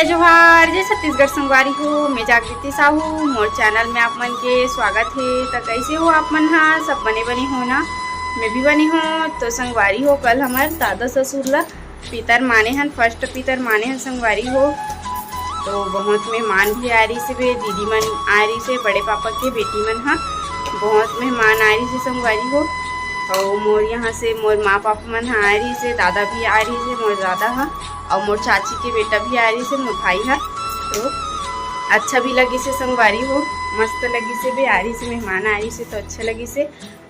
जय जोहार, जय छत्तीसगढ़ संगवारी हो। मैं जागृति साहू, मोर चैनल में आप मन के स्वागत है। तो कैसे हो आप मन? हाँ, सब बने बने हो ना? मैं भी बनी हूँ। तो संगवारी हो, कल हमारे दादा ससुर ला पितर माने हन, फर्स्ट पितर माने हन संगवारी हो। तो बहुत मेहमान भी आ रही से, दीदी मन आ रही से, बड़े पापा के बेटी मन। हाँ, बहुत मेहमान आ रही से संगवारी हो। और मोर यहाँ से मोर माँ पापा मन आ रही से, दादा भी आ रही से, मोर दादा हा, और मोर चाची के बेटा भी आ रही से, मोर भाई हा। तो अच्छा भी लगी से संगवारी हो, मस्त लगी से भी आ रही से, मेहमान आ रही से तो अच्छा लगी से।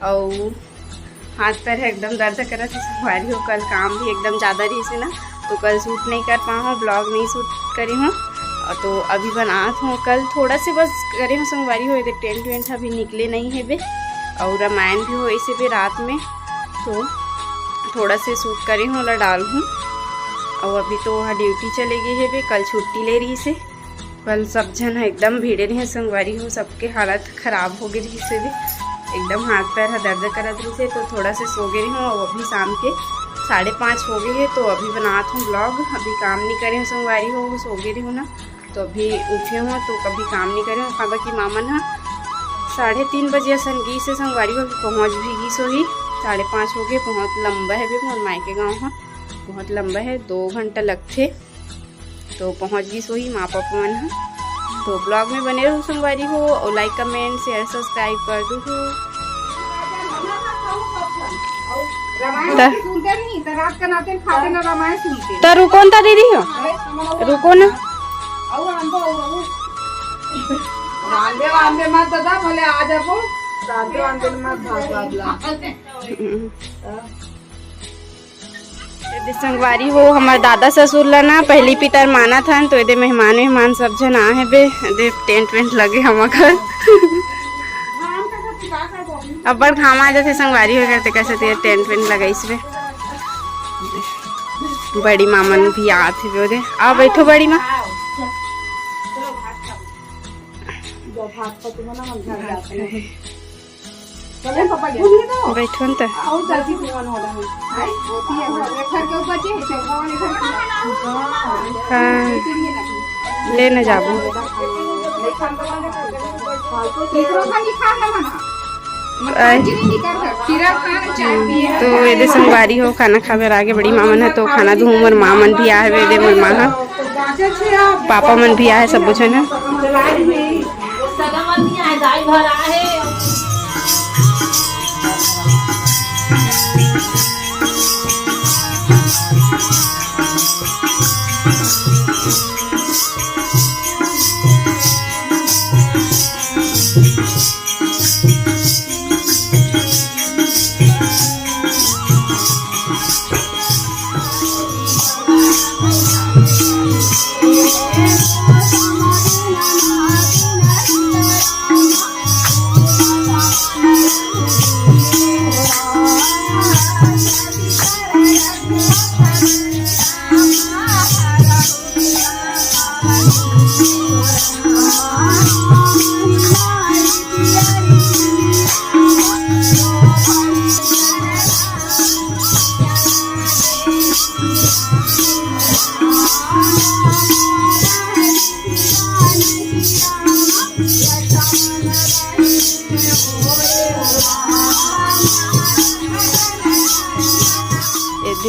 और हाथ पैर एकदम दर्द करा से संगवारी हो। कल काम भी एकदम ज़्यादा रही से ना, तो कल शूट नहीं कर पाऊँ, ब्लॉग नहीं शूट करी हूँ। तो अभी बनात हूँ, कल थोड़ा से बस करे हूँ संगवारी हो। इधर टेंट वेंट अभी निकले नहीं है बे, और रामायण भी हो ऐसे भी रात में, तो थोड़ा से शूट करे हूँ ला डाल हूँ। और अभी तो वहाँ ड्यूटी चले गई है बे, कल छुट्टी ले रही से। कल सब जन एकदम भीड़े रही संगवारी हो, सबके हालत ख़राब हो गई से भी, एकदम हाथ पैर दर्द करत रही से। तो थोड़ा से सो गई हूँ, और अभी शाम के 5:30 हो गए है। तो अभी बनात हूँ ब्लॉग, अभी काम नहीं करे हूँ संगवारी हो, सो गई हूँ ना। तो अभी उठे हूँ तो कभी काम नहीं करे हूँ। खाबा की मामन है 3:30 बजे संगी से संगवारी हो पहुँच भी गई सो ही। 5:30 हो गए, बहुत लंबा है भी मोर मायके गाँव है, बहुत लंबा है, 2 घंटा लगते। तो पहुँच गई सो ही माँ पापा मन है। तो ब्लॉग में बने रहो संगवारी हो, और लाइक कमेंट शेयर सब्सक्राइब कर दो। तो रुको ना दीदी हो, रुको ना, वांदे मत दादा, भले आ जाओ, वांदे मत भाग। संगवारी हो, हमारे दादा ससुर ला ना पहली पितर माना था, तो ये मेहमान सब जन आ है बे, दे टेंट वेंट लगे हम घर। अब बड़ खामा जाते संगवारी हो करते कैसे ते टेंट वेंट लगाइस बे। बड़ी मामन भी आते बे, दे आओ बैठो बड़ी माँ। बैठो न हाँ, ले न जाबो। तो ये संगवारी हो, खाना खावे आगे बड़ी मामन है, तो खाना दूँ। मोर मामन भी आए वे, मोर माँ है, पापा मन भी आए, सब जन है।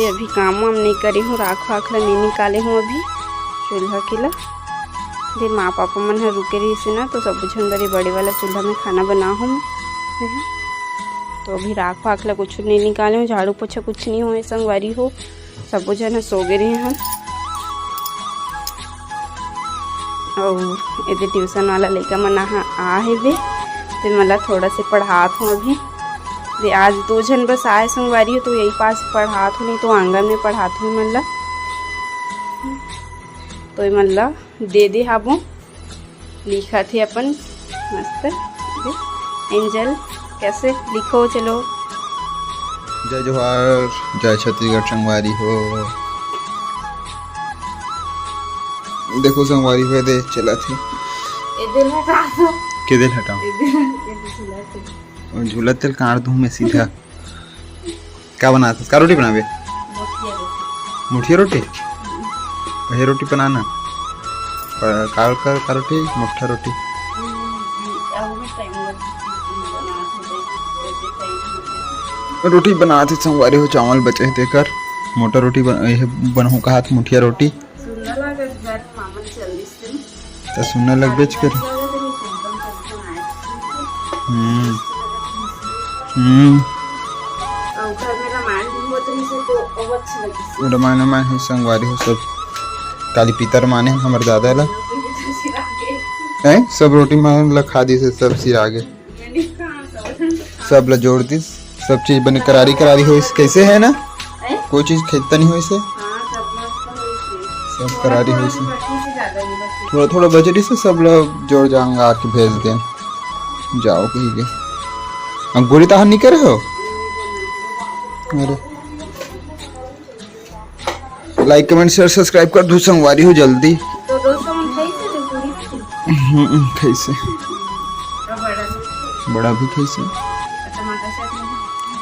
अभी काम वाम नहीं करी हूँ, राख वाख ला नहीं निकाले हूँ अभी चूल्हा के ला। दे माँ पापा मन है रुके रही से ना, तो सब जन बड़े बड़े वाला चूल्हा में खाना बना हूँ। तो अभी राख वाख ला कुछ नहीं निकाले हूँ, झाड़ू पोछा कुछ नहीं हुए संगवारी हो, सब जन सो गए रहे हैं। और ये ट्यूशन वाला लड़का मन आ है बे, तो मतलब थोड़ा से पढ़ात हूँ अभी। दे आज 2 जन बस आए संगवारी हो, तो यही पास पढ़ात हूँ, नहीं तो आंगन में पढ़ात हूँ मतलब। तो मतलब दे हाबो लिखा थे अपन मस्त। एंजल कैसे लिखो, चलो। जय जोहार, जय छत्तीसगढ़ संगवारी हो। देखो संगवारी हो, दे चला थे के दिल हटाओ, झूला तेल काट दूँ मैं सीधा। क्या बनाता? क्या रोटी बनावे? मुठिया रोटी? वही रोटी बनाना का रोटी मुट्ठा रोटी रोटी बनाते संगवारी हो चावल बचे देकर मोटा रोटी बनहु का हाथ मुठिया रोटी तो सुनने लग बेच कर रामायण रामायण है संगवारी हो सब काली पीतर माने हमारे दादा ला है सब रोटी मान ला खा दी से सब सिर आगे सब ला जोड़ दी सब चीज बने करारी करारी हो इस कैसे है ना कोई चीज खेता नहीं हो इसे सब करारी हो इसे थोड़ा थोड़ा बजट से सब लोग जोड़ जाऊंगा आके भेज दें जाओ कहीं के हम गोली ताहर नहीं करे हो अरे लाइक कमेंट शेयर सब्सक्राइब कर दो संगवारी हो जल्दी तो दोस्तों हम कैसे बड़ा भी कैसे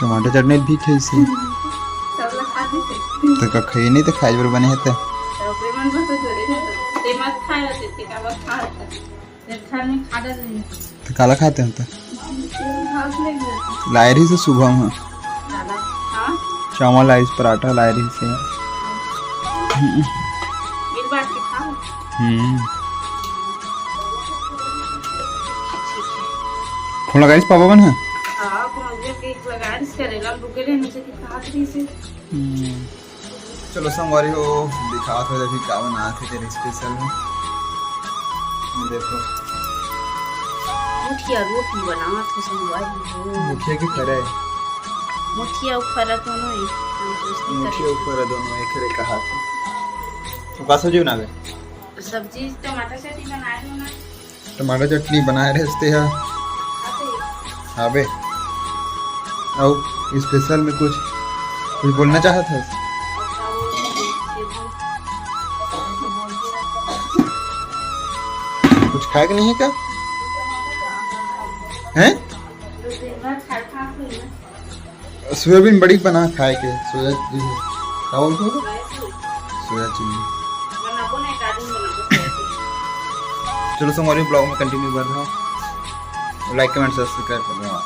टमाटर चटनी भी कैसे तो का खाई नहीं तो खाई बर बने है तो काला खाते हैं तो लायरी से सुबह में चावल राइस पराठा लायरी से कौन लगाइस पापा बन है चलो संगवारी हो दिखा थे अभी क्या बना थे तेरे स्पेशल में देखो मुठिया रोटी बना था संगवारी हो मुठिया की खरा है मुठिया ऊपर दोनों मुठिया ऊपर दोनों एक रे कहा था तो का सब्जी बनावे सब्जी टमाटर चटनी बनाए हो ना टमाटर चटनी बनाए रहते हैं आबे और स्पेशल में कुछ बोलना चाहता है कुछ खाए कि नहीं है क्या हैं सोयाबीन बड़ी बना खाए के सोया क्या बोलते हो सोया चिल्ली चलो संगवारी ब्लॉग में कंटिन्यू कर रहा हूँ लाइक कमेंट सब्सक्राइब कर रहा हूँ